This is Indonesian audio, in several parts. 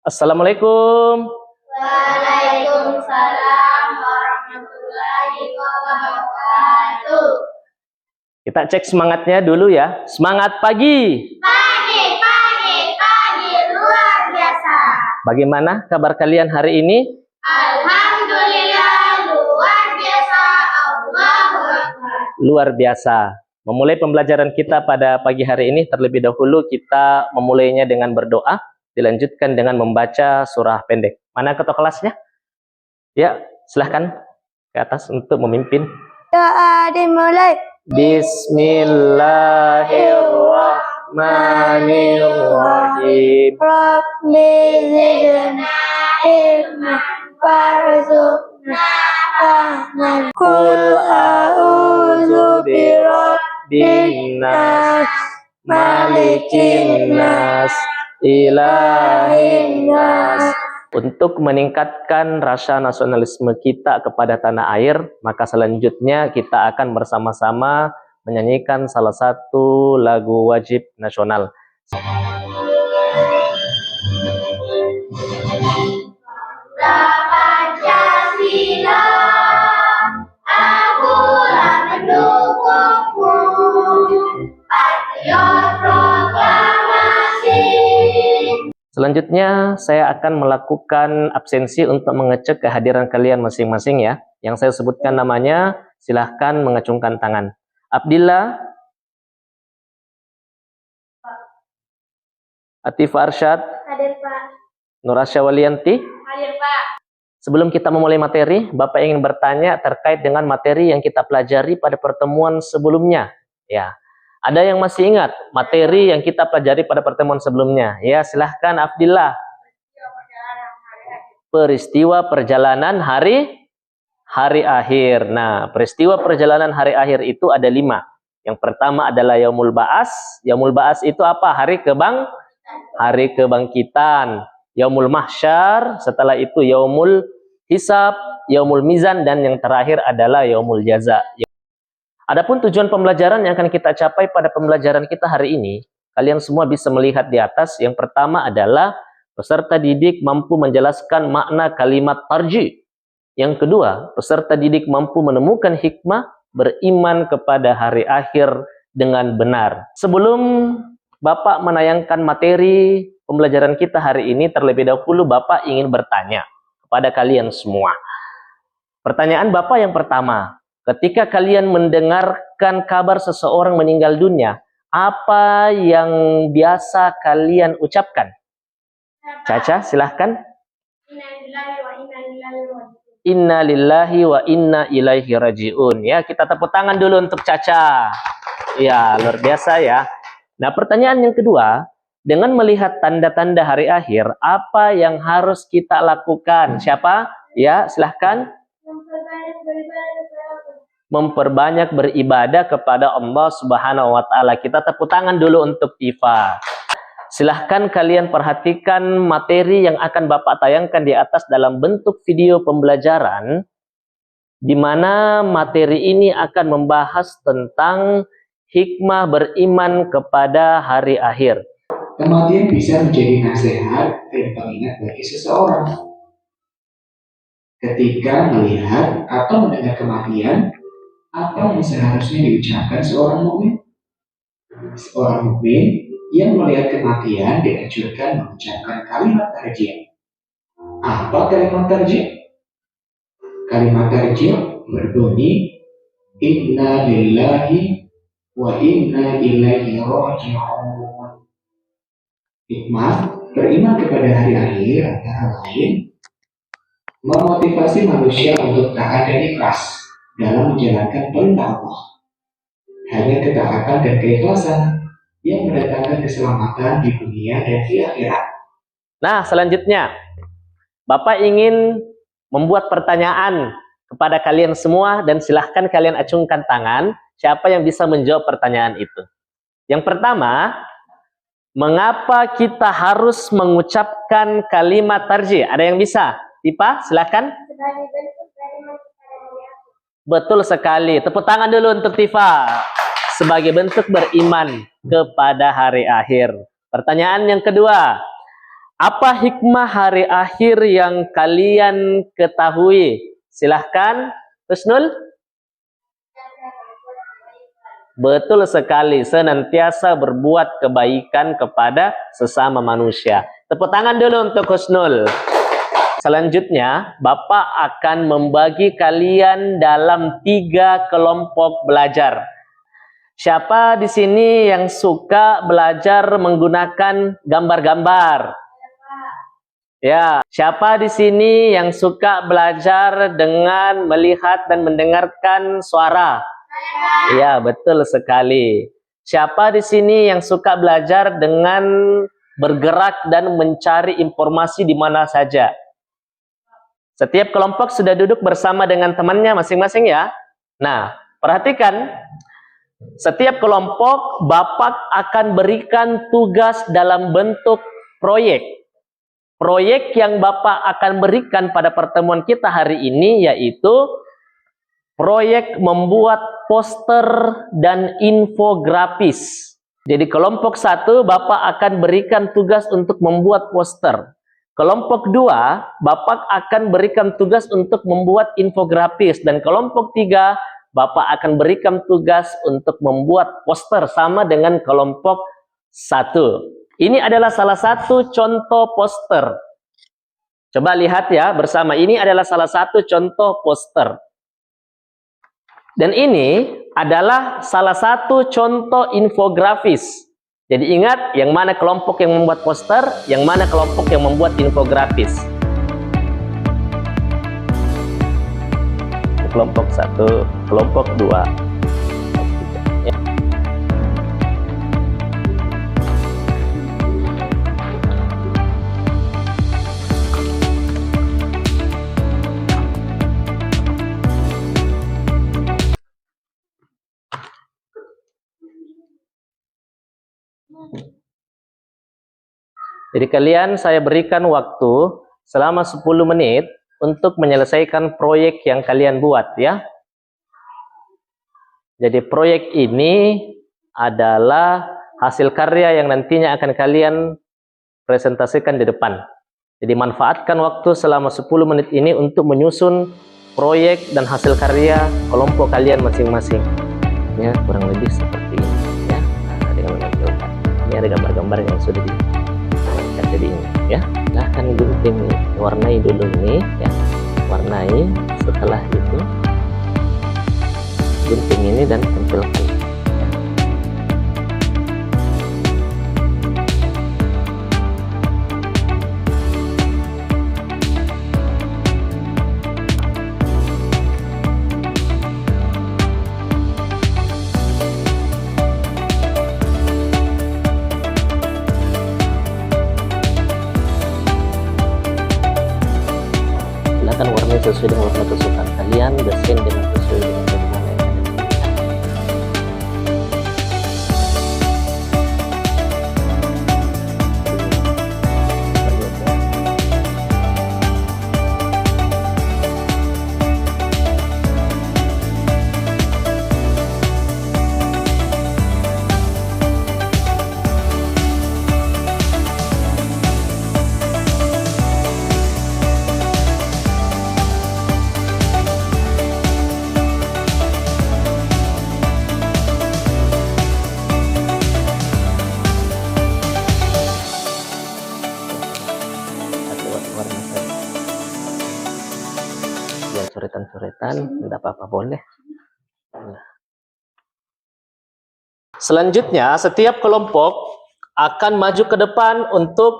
Assalamualaikum. Waalaikumsalam warahmatullahi wabarakatuh. Kita cek semangatnya dulu ya. Semangat pagi. Pagi, luar biasa. Bagaimana kabar kalian hari ini? Alhamdulillah, luar biasa. Allahu Akbar. Luar biasa. Memulai pembelajaran kita pada pagi hari ini, terlebih dahulu kita memulainya dengan berdoa, dilanjutkan dengan membaca surah pendek. Mana ketua kelasnya? Ya, silahkan ke atas untuk memimpin. Doa dimulai. Bismillahirrahmanirrahim. Rabbi zidna ilma warzuqna fahman. Qul a'udzu birabbin nas, malikin nas, ilahin nas. Untuk meningkatkan rasa nasionalisme kita kepada tanah air, maka selanjutnya kita akan bersama-sama menyanyikan salah satu lagu wajib nasional. Pancasila, akulah pendukungmu, patriot proklamasi. Selanjutnya saya akan melakukan absensi untuk mengecek kehadiran kalian masing-masing ya. Yang saya sebutkan namanya, silahkan mengacungkan tangan. Abdillah, Atifah Arsyad, Hadir Pak. Nurasya Walianti. Hadir Pak. Sebelum kita memulai materi, Bapak ingin bertanya terkait dengan materi yang kita pelajari pada pertemuan sebelumnya. Ya, ada yang masih ingat materi yang kita pelajari pada pertemuan sebelumnya? Ya, silahkan Abdillah. Peristiwa perjalanan hari akhir. Nah, peristiwa perjalanan hari akhir itu ada 5. Yang pertama adalah Yaumul Ba'as. Yaumul Ba'as itu apa? Hari kebangkitan. Yaumul Mahsyar, setelah itu Yaumul Hisab, Yaumul Mizan, dan yang terakhir adalah Yaumul Jaza. Adapun tujuan pembelajaran yang akan kita capai pada pembelajaran kita hari ini, kalian semua bisa melihat di atas. Yang pertama adalah peserta didik mampu menjelaskan makna kalimat tarjih. Yang kedua, peserta didik mampu menemukan hikmah beriman kepada hari akhir dengan benar. Sebelum Bapak menayangkan materi pembelajaran kita hari ini, terlebih dahulu Bapak ingin bertanya kepada kalian semua. Pertanyaan Bapak yang pertama, ketika kalian mendengarkan kabar seseorang meninggal dunia, apa yang biasa kalian ucapkan? Caca, silahkan. Inna lillahi wa inna ilaihi raji'un. Ya, kita tepuk tangan dulu untuk Caca. Ya, luar biasa ya. Nah, pertanyaan yang kedua, dengan melihat tanda-tanda hari akhir, apa yang harus kita lakukan? Siapa? Ya, silahkan. Memperbanyak beribadah kepada Allah Subhanahu wa Ta'ala. Kita tepuk tangan dulu untuk Tifa. Silahkan kalian perhatikan materi yang akan Bapak tayangkan di atas dalam bentuk video pembelajaran, di mana materi ini akan membahas tentang hikmah beriman kepada hari akhir. Kematian bisa menjadi nasihat dan pengingat bagi seseorang. Ketika melihat atau mendengar kematian, apa yang seharusnya diucapkan seorang mukmin? Seorang mukmin yang melihat kematian dianjurkan mengucapkan kalimat tarjih. Apa kalimat tarjih? Kalimat tarjih berbunyi Inna lillahi wa inna ilaihi raji'un. Hikmah beriman kepada hari akhir antara lain memotivasi manusia untuk taat dan ikhlas dalam menjalankan perintah Allah. Hanya ketaatan dan keikhlasan yang mendatangkan keselamatan di dunia dan di akhirat. Nah, selanjutnya Bapak ingin membuat pertanyaan kepada kalian semua dan silahkan kalian acungkan tangan siapa yang bisa menjawab pertanyaan itu. Yang pertama, mengapa kita harus mengucapkan kalimat tarjih? Ada yang bisa? Tipa, silahkan. Betul sekali. Tepuk tangan dulu untuk Tifa. Sebagai bentuk beriman kepada hari akhir. Pertanyaan yang kedua, Apa hikmah hari akhir yang kalian ketahui? Silahkan, Husnul. Betul sekali, senantiasa berbuat kebaikan kepada sesama manusia. Tepuk tangan dulu untuk Husnul. Selanjutnya, Bapak akan membagi kalian dalam 3 kelompok belajar. Siapa di sini yang suka belajar menggunakan gambar-gambar? Ya, siapa di sini yang suka belajar dengan melihat dan mendengarkan suara? Ya, betul sekali. Siapa di sini yang suka belajar dengan bergerak dan mencari informasi di mana saja? Setiap kelompok sudah duduk bersama dengan temannya masing-masing ya. Nah, perhatikan. Setiap kelompok Bapak akan berikan tugas dalam bentuk proyek. Proyek yang Bapak akan berikan pada pertemuan kita hari ini yaitu proyek membuat poster dan infografis. Jadi kelompok 1 Bapak akan berikan tugas untuk membuat poster. Kelompok 2 Bapak akan berikan tugas untuk membuat infografis. Dan kelompok 3 Bapak akan berikan tugas untuk membuat poster sama dengan kelompok 1. Ini adalah salah satu contoh poster. Coba lihat ya bersama, ini adalah salah satu contoh poster. Dan ini adalah salah satu contoh infografis. Jadi ingat, yang mana kelompok yang membuat poster, yang mana kelompok yang membuat infografis. Kelompok 1, kelompok 2. Jadi kalian saya berikan waktu selama 10 menit untuk menyelesaikan proyek yang kalian buat ya. Jadi proyek ini adalah hasil karya yang nantinya akan kalian presentasikan di depan. Jadi manfaatkan waktu selama 10 menit ini untuk menyusun proyek dan hasil karya kelompok kalian masing-masing. Ya, kurang lebih seperti ini ya. Nah, dengan menampilkan. Ini ada gambar-gambar yang sudah diangkat jadi ini ya. Silahkan gunting warnai dulu nih ya. Warnai, setelah itu gunting ini dan tempelkan. Warna sesuai dengan warna kesukaan kalian, desain dengan sesuai dengan bagaimana yang ada di coretan-coretan, tidak apa-apa, boleh. Selanjutnya, setiap kelompok akan maju ke depan untuk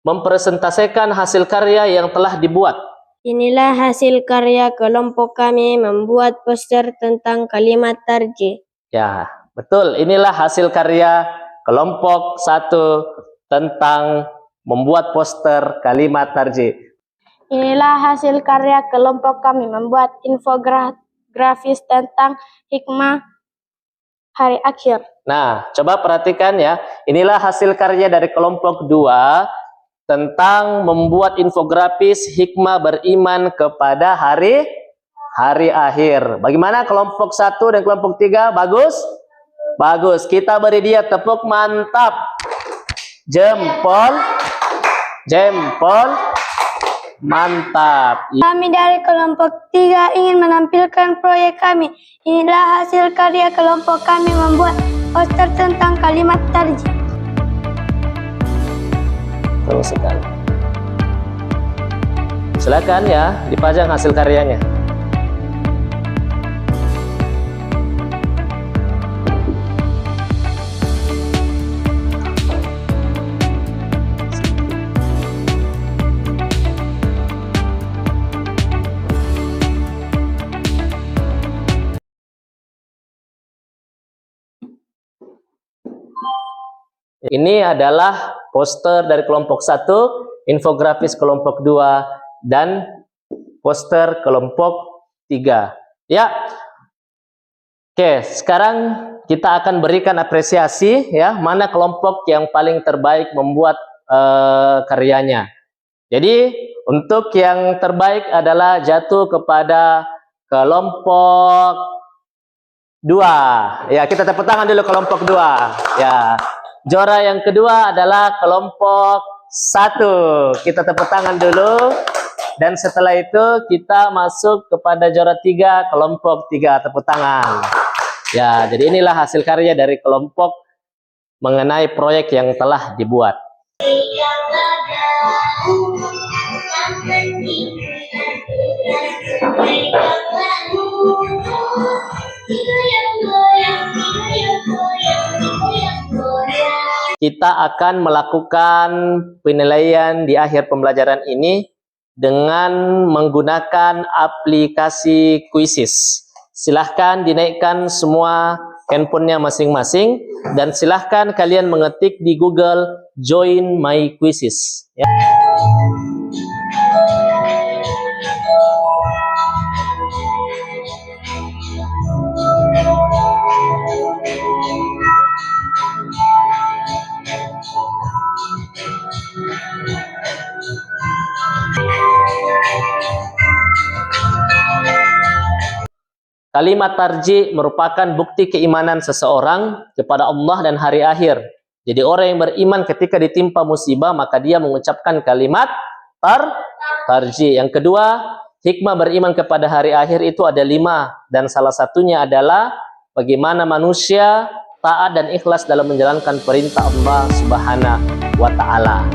mempresentasikan hasil karya yang telah dibuat. Inilah hasil karya kelompok kami membuat poster tentang kalimat tarjih. Ya, betul. Inilah hasil karya kelompok 1 tentang membuat poster kalimat tarjih. Inilah hasil karya kelompok kami membuat infografis tentang hikmah hari akhir. Nah, coba perhatikan ya. Inilah hasil karya dari kelompok 2 tentang membuat infografis hikmah beriman kepada hari akhir. Bagaimana kelompok 1 dan kelompok 3? Bagus? Bagus. Kita beri dia tepuk mantap. Jempol. Jempol. Mantap. Kami dari kelompok 3 ingin menampilkan proyek kami. Inilah hasil karya kelompok kami membuat poster tentang kalimat tarjih. Terus sekali. Silakan ya, dipajang hasil karyanya. Ini adalah poster dari kelompok 1, infografis kelompok 2, dan poster kelompok 3. Ya. Oke, sekarang kita akan berikan apresiasi ya, mana kelompok yang paling terbaik membuat karyanya. Jadi, untuk yang terbaik adalah jatuh kepada kelompok 2. Ya, kita tepuk tangan dulu kelompok 2. Ya. Juara yang kedua adalah kelompok 1. Kita tepuk tangan dulu. Dan setelah itu kita masuk kepada juara 3, kelompok 3. Tepuk tangan. Ya, jadi inilah hasil karya dari kelompok mengenai proyek yang telah dibuat. Kita akan melakukan penilaian di akhir pembelajaran ini dengan menggunakan aplikasi Quizzes. Silahkan dinaikkan semua handphonenya masing-masing dan silahkan kalian mengetik di Google Join My Quizzes. Ya. Kalimat tarjih merupakan bukti keimanan seseorang kepada Allah dan hari akhir. Jadi orang yang beriman ketika ditimpa musibah maka dia mengucapkan kalimat tarjih. Yang kedua, hikmah beriman kepada hari akhir itu ada 5 dan salah satunya adalah bagaimana manusia taat dan ikhlas dalam menjalankan perintah Allah Subhanahu wa taala.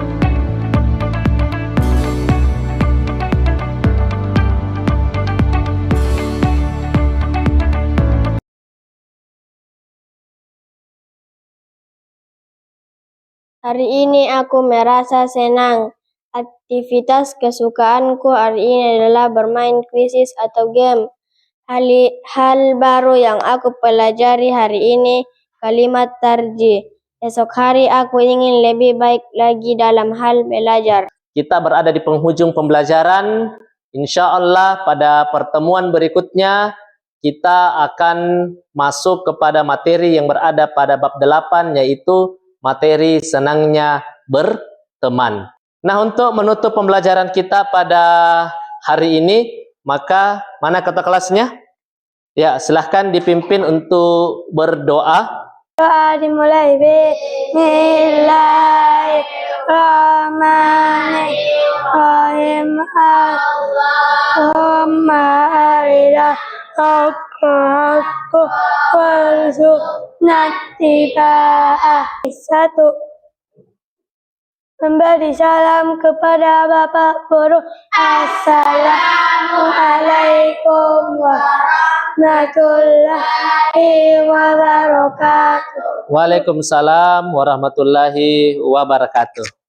Hari ini aku merasa senang. Aktivitas kesukaanku hari ini adalah bermain kuisis atau game. Hal baru yang aku pelajari hari ini, kalimat tarjih. Esok hari aku ingin lebih baik lagi dalam hal belajar. Kita berada di penghujung pembelajaran. Insya Allah pada pertemuan berikutnya kita akan masuk kepada materi yang berada pada bab 8, yaitu materi senangnya berteman. Nah, untuk menutup pembelajaran kita pada hari ini, maka mana ketua kelasnya? Ya, silahkan dipimpin untuk berdoa. Doa dimulai. Bismillahirrahmanirrahim. Allahumma arina al-haqqa warzuqna ittiba'ah. 1. Memberi salam kepada Bapak Guru. Assalamualaikum warahmatullahi wabarakatuh. Waalaikumsalam warahmatullahi wabarakatuh.